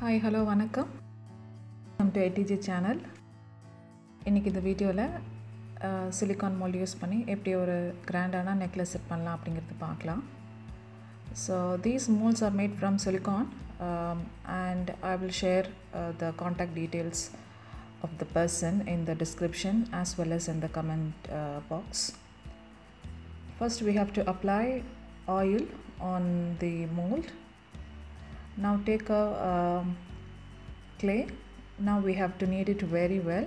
Hi, hello, vanakkam. Welcome to ATG channel. இன்னைக்கு இந்த வீடியோல silicone mold யூஸ் பண்ணி எப்படி ஒரு கிராண்டான necklace செட் பண்ணலாம் அப்படிங்கறது பார்க்கலாம். So these molds are made from silicone and I will share the contact details of the person in the description as well as in the comment box. First we have to apply oil on the mold. Now take a clay. Now we have to knead it very well.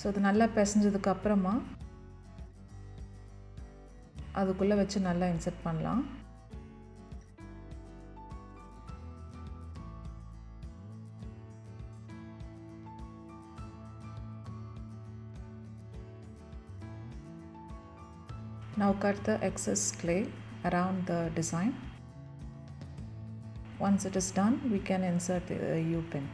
So அது நல்லா பிசைஞ்சதுக்கு அப்புறமா அதுக்குள்ள வச்சு நல்லா insert பண்ணலாம். Now cut the excess clay around the design. Once it is done, we can insert the U-pin.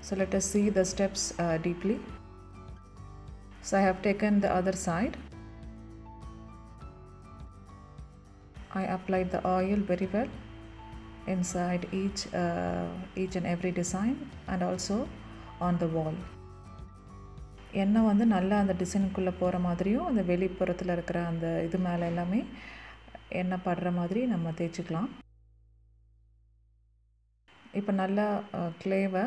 So let us see the steps deeply. So I have taken the other side. I applied the oil very well inside each and every design and also on the wall. எண்ணெய் வந்து நல்லா அந்த டிசைனுக்குள்ள போற மாதிரியும் அந்த வெளிப்புறத்துல இருக்கிற அந்த இது மேல எல்லாமே எண்ணெய் படுற மாதிரி நம்ம தேய்ச்சுக்கலாம். இப்போ நல்லா க்ளேவை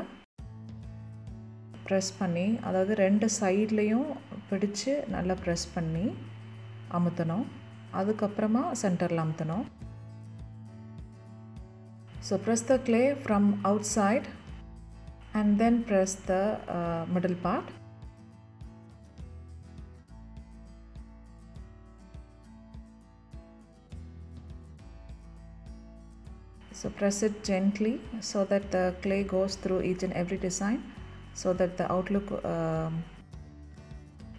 பிரஸ் பண்ணி அதாவது ரெண்டு சைடுலயும் பிடிச்சு நல்லா பிரஸ் பண்ணி அமுத்தணும். அதுக்கு அப்புறமா சென்டர்ல அமுத்தணும். So press the clay from outside and then press the middle part. So press it gently so that the clay goes through each and every design so that the outlook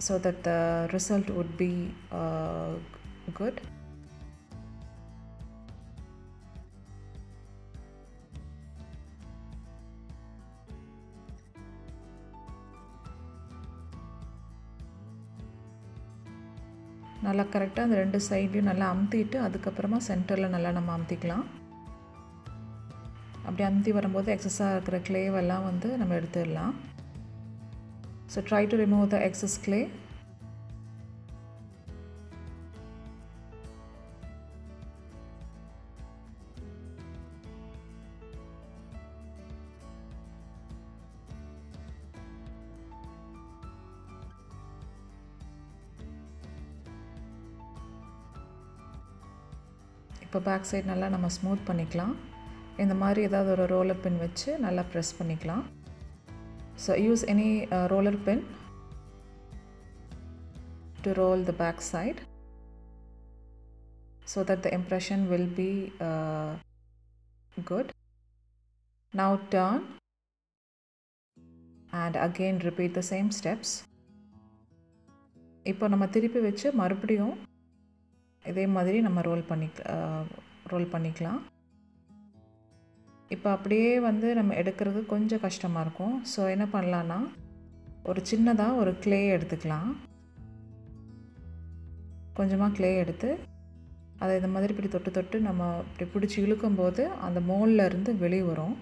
so that the result would be good. நல்லா கரெக்ட்டா அந்த ரெண்டு சைடுலயும் நல்லா அமுத்திட்டு அதுக்கு அப்புறமா சென்டர்ல நல்லா நம்ம அமுத்திக்கலாம். அப்படி அமுத்தி வரும்போது எக்ஸஸா இருக்கிற clay எல்லாம் வந்து நம்ம எடுத்துடலாம். So try to remove the excess clay. இப்போ பேக் சைடு நல்லா நம்ம ஸ்மூத் பண்ணிக்கலாம். இந்த மாதிரி ஏதாவது ஒரு ரோலர் பின் வச்சு நல்லா பிரஸ் பண்ணிக்கலாம். So use any roller pin to roll the back side so that the impression will be good. Now turn and again repeat the same steps. இப்போ நம்ம திருப்பி வச்சு மறுபடியும் இதே மாதிரி நம்ம ரோல் பண்ணிக்கலாம். இப்போ அப்படியே வந்து நம்ம எடுக்கிறது கொஞ்சம் கஷ்டமா இருக்கும். சோ என்ன பண்ணலாம்னா ஒரு சின்னதா ஒரு clay எடுத்துக்கலாம். கொஞ்சமா clay எடுத்து அதை இந்த மாதிரி இப்படி தொட்டு தொட்டு நம்ம இப்படி பிடிச்சு இழுக்கும்போது அந்த மோல்ட்ல இருந்து வெளிய வரும்.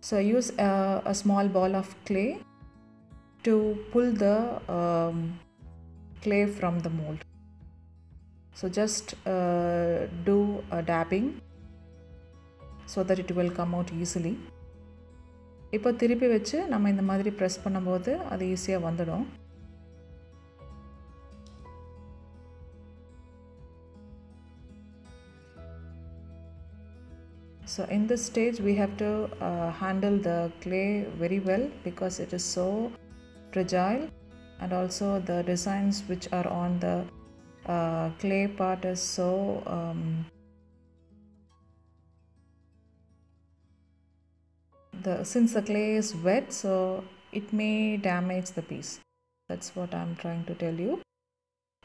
So use a small ball of clay to pull the clay from the mold. So just do a dabbing so that it will come out easily. இப்போ திருப்பி வச்சு நம்ம இந்த மாதிரி பிரஸ் பண்ணும்போது அது ஈஸியா வந்துடும். So in this stage we have to handle the clay very well because it is so fragile and also the designs which are on the clay part is so since the clay is wet, so it may damage the piece. That's what I'm trying to tell you.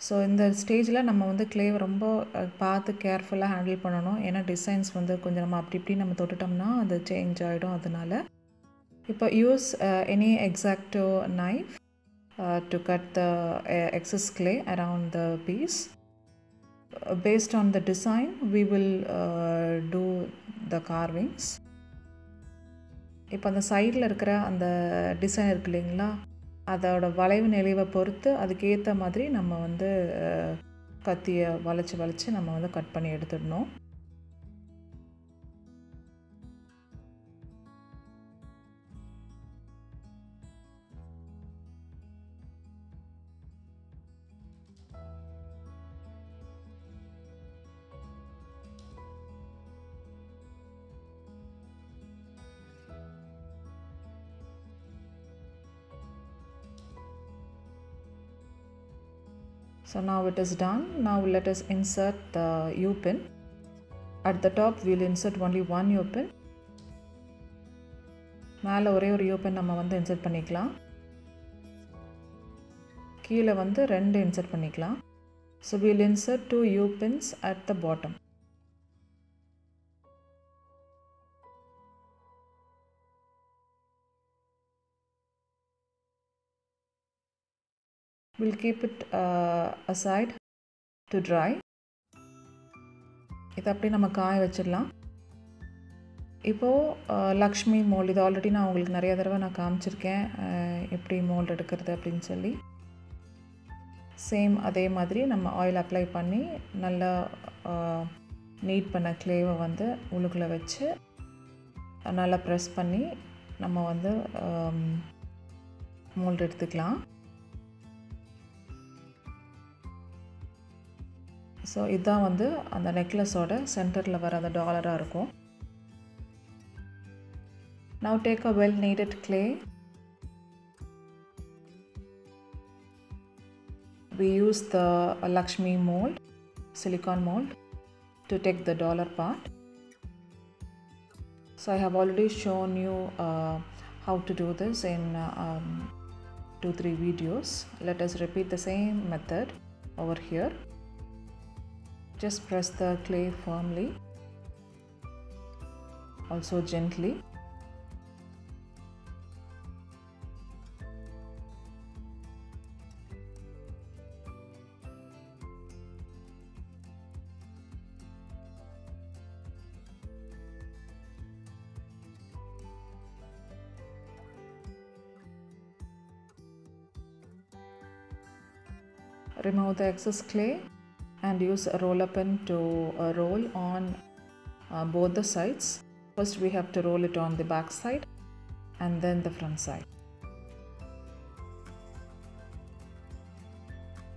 So இந்த ஸ்டேஜில் நம்ம வந்து கிளேவை ரொம்ப பார்த்து கேர்ஃபுல்லாக handle பண்ணணும். ஏன்னா designs வந்து கொஞ்சம் நம்ம அப்படி இப்படி நம்ம தொட்டுட்டோம்னா அது சேஞ்ச் ஆகிடும். அதனால் இப்போ use any Xacto knife to cut the excess clay around the piece. Based on the design, we will do the carvings. இப்போ அந்த சைடில் இருக்கிற அந்த டிசைன் இருக்கு இல்லைங்களா, அதோட வளைவு நெளிவை பொறுத்து அதுக்கேற்ற மாதிரி நம்ம வந்து கத்தியை வளைச்சி நம்ம வந்து கட் பண்ணி எடுத்துடணும். So now it is done. Now let us insert the U-pin. At the top we will insert only one U-pin. மேலே ஒரே ஒரு U-pin நம்ம வந்து இன்சர்ட் பண்ணிக்கலாம். கீழே வந்து 2 இன்சர்ட் பண்ணிக்கலாம். So we will insert 2 U-pins at the bottom. We'll keep it aside to dry. இதை அப்படி நம்ம காய வச்சிடலாம். இப்போது லக்ஷ்மி மோல்டு, இது ஆல்ரெடி நான் உங்களுக்கு நிறைய தடவை நான் காமிச்சிருக்கேன் எப்படி மோல்டு எடுக்கிறது அப்படின்னு சொல்லி. சேம் அதே மாதிரி நம்ம ஆயில் அப்ளை பண்ணி நல்லா நீட் பண்ண கிளேவை வந்து உள்ளுக்குள்ளே வச்சு நல்லா ப்ரெஸ் பண்ணி நம்ம வந்து மோல்டு எடுத்துக்கலாம். ஸோ இதுதான் வந்து அந்த நெக்லஸோட சென்டரில் வர அந்த டாலராக இருக்கும். Now take a well kneaded clay. We use the Lakshmi mold, silicone mold, to take the dollar part. So I have already shown you how to do this in 2-3 videos. Let us repeat the same method over here. Just press the clay firmly, also gently. Remove the excess clay and use a roller pin to roll on both the sides. First we have to roll it on the back side and then the front side.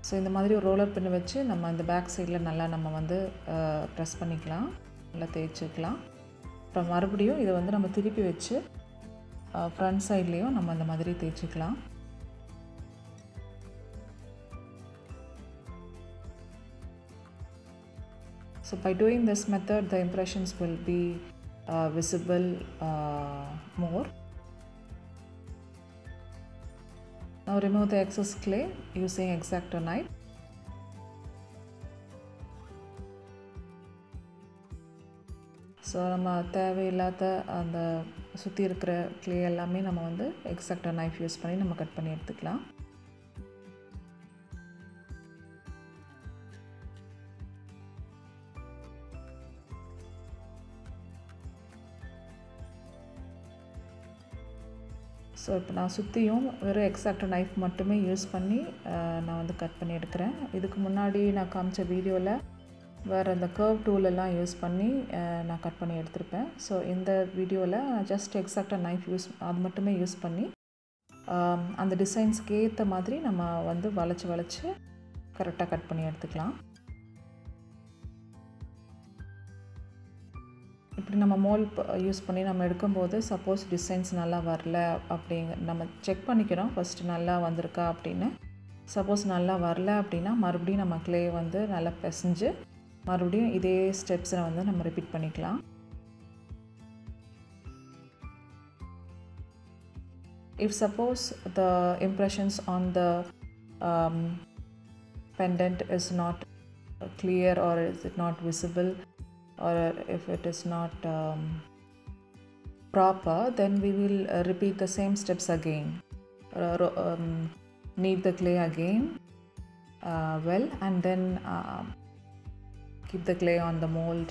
So இந்த மாதிரி ஒரு roller பின் வச்சு நம்ம அந்த back சைடில் நல்லா நம்ம வந்து ப்ரெஸ் பண்ணிக்கலாம், நல்லா தேய்ச்சிக்கலாம். அப்புறம் மறுபடியும் இதை வந்து நம்ம திருப்பி வச்சு ஃப்ரண்ட் சைட்லேயும் நம்ம அந்த மாதிரி தேய்ச்சிக்கலாம். So by doing this method, the impressions will be visible more. Now remove the excess clay using X-Acto knife. So நம்ம தேவையில்லாத அந்த சுற்றி இருக்கிற கிளே எல்லாமே நம்ம வந்து X-Acto knife யூஸ் பண்ணி நம்ம கட் பண்ணி எடுத்துக்கலாம். ஸோ இப்போ நான் சுற்றியும் வெறும் X-Acto knife மட்டுமே யூஸ் பண்ணி நான் வந்து கட் பண்ணி எடுக்கிறேன். இதுக்கு முன்னாடி நான் காமிச்ச வீடியோவில் வேறு அந்த கர்வ் டூலெல்லாம் யூஸ் பண்ணி நான் கட் பண்ணி எடுத்திருப்பேன். ஸோ இந்த வீடியோவில் ஜஸ்ட் X-Acto knife அது மட்டுமே யூஸ் பண்ணி அந்த டிசைன்ஸ்க்கு ஏற்ற மாதிரி நம்ம வந்து வளைச்சி கரெக்டாக கட் பண்ணி எடுத்துக்கலாம். இப்படி நம்ம மோல்ட் யூஸ் பண்ணி நம்ம எடுக்கும்போது சப்போஸ் டிசைன்ஸ் நல்லா வரல அப்படிங்க நம்ம செக் பண்ணிக்கிறோம் ஃபஸ்ட்டு நல்லா வந்திருக்கா அப்படின்னு. சப்போஸ் நல்லா வரல அப்படின்னா மறுபடியும் நம்ம கிளே வந்து நல்லா பிசைஞ்சு மறுபடியும் இதே ஸ்டெப்ஸை வந்து நம்ம ரிப்பீட் பண்ணிக்கலாம். If suppose the impressions on the pendant is not clear, or is it not visible, or if it is not proper, then we will repeat the same steps again. Knead the clay again well, and then keep the clay on the mold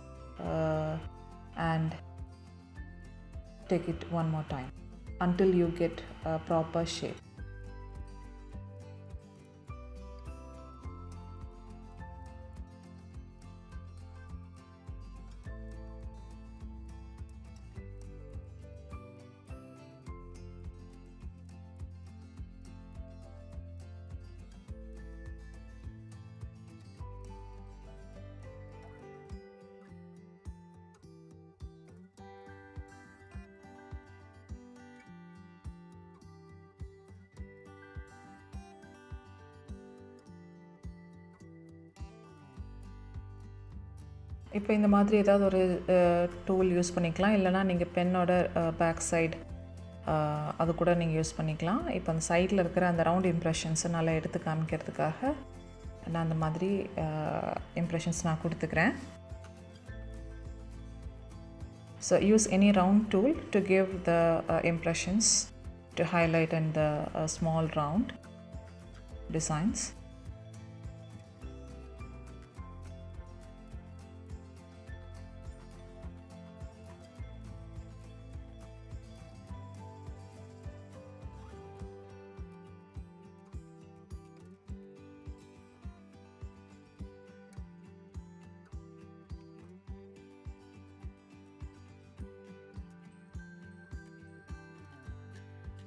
and take it one more time until you get a proper shape. இப்போ இந்த மாதிரி ஏதாவது ஒரு tool use பண்ணிக்கலாம், இல்லைனா நீங்கள் பென்னோட back side அது கூட நீங்கள் யூஸ் பண்ணிக்கலாம். இப்போ அந்த சைடில் இருக்கிற அந்த ரவுண்ட் இம்ப்ரெஷன்ஸை நல்லா எடுத்து காமிக்கிறதுக்காக நான் அந்த மாதிரி இம்ப்ரெஷன்ஸ் நான் கொடுத்துக்கிறேன். So use any round tool to give the impressions to highlight in the small round designs.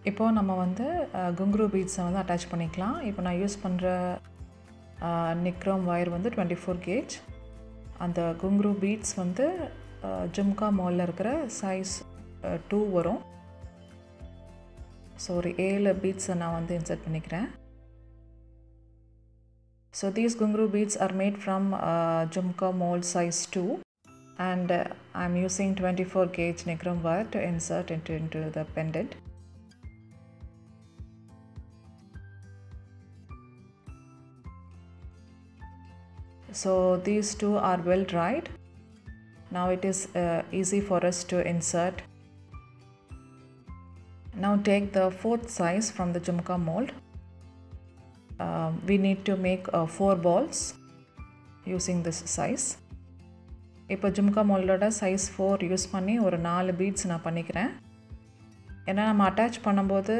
இப்போ நம்ம வந்து குங்குரு பீட்ஸை வந்து அட்டாச் பண்ணிக்கலாம். இப்போ நான் யூஸ் பண்ணுற நிக்ரோம் வயர் வந்து 24 கேஜ். அந்த குங்குரு பீட்ஸ் வந்து ஜும்கா மாலில் இருக்கிற சைஸ் 2 வரும். ஸோ ஒரு 7 பீட்ஸை நான் வந்து இன்சர்ட் பண்ணிக்கிறேன். So these ghungroo beads are made from jhumka mold size 2 and I'm using 24 gauge nikrom wire to insert into the pendant. So these two are well dried. Now it is easy for us to insert. Now take the 4th size from the jumka mold. We need to make 4 balls using this size. இப்போ jhumka மோல்டோட size 4 use பண்ணி ஒரு 4 beads நான் பண்ணிக்கிறேன். ஏன்னா நம்ம attach பண்ணும்போது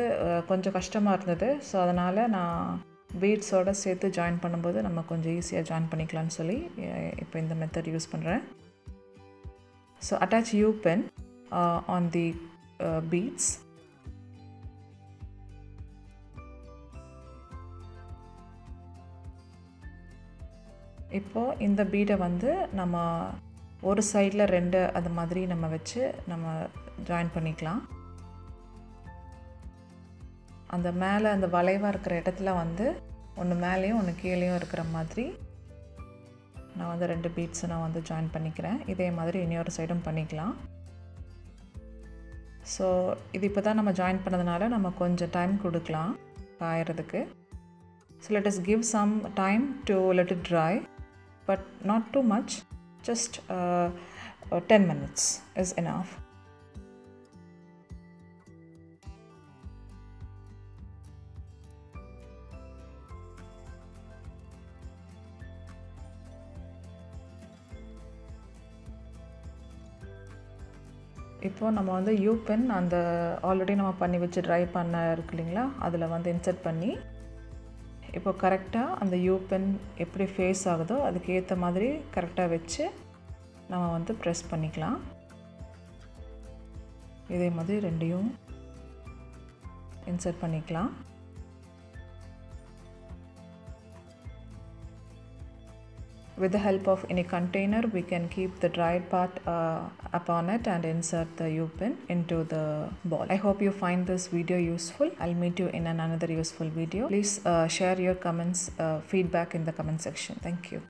கொஞ்சம் கஷ்டமாக இருந்தது. ஸோ அதனால் நான் பீட்ஸோடு சேர்த்து ஜாயின் பண்ணும்போது நம்ம கொஞ்சம் ஈஸியாக ஜாயின் பண்ணிக்கலாம்னு சொல்லி இப்போ இந்த மெத்தட் யூஸ் பண்ணுறேன். So attach you pen on the beads. இப்போது இந்த பீடை வந்து நம்ம ஒரு சைடில் 2 அது மாதிரி நம்ம வச்சு நம்ம ஜாயின் பண்ணிக்கலாம். அந்த மேலே அந்த வளைவாக இருக்கிற இடத்துல வந்து ஒன்று மேலேயும் ஒன்று கீழேயும் இருக்கிற மாதிரி நான் வந்து 2 பீட்ஸை நான் வந்து ஜாயின் பண்ணிக்கிறேன். இதே மாதிரி இன்னொரு சைடும் பண்ணிக்கலாம். ஸோ இது இப்போ தான் நம்ம ஜாயின் பண்ணதுனால நம்ம கொஞ்சம் டைம் கொடுக்கலாம் காயறதுக்கு. So let us give some time to let it dry, but not too much, just 10 minutes is enough. இப்போ நம்ம வந்து யூ பென் அந்த ஆல்ரெடி நம்ம பண்ணி வச்சு ட்ரை பண்ண இருக்கு இல்லைங்களா, அதில் வந்து இன்சர்ட் பண்ணி இப்போ கரெக்டாக அந்த யூ பென் எப்படி ஃபேஸ் ஆகுதோ அதுக்கு ஏற்ற மாதிரி கரெக்டாக வச்சு நம்ம வந்து ப்ரெஸ் பண்ணிக்கலாம். இதே மாதிரி 2யும் இன்சர்ட் பண்ணிக்கலாம். With the help of any container, we can keep the dried part upon it and insert the U-pin into the ball. I hope you find this video useful. I'll meet you in another useful video. Please share your comments, feedback in the comment section. Thank you.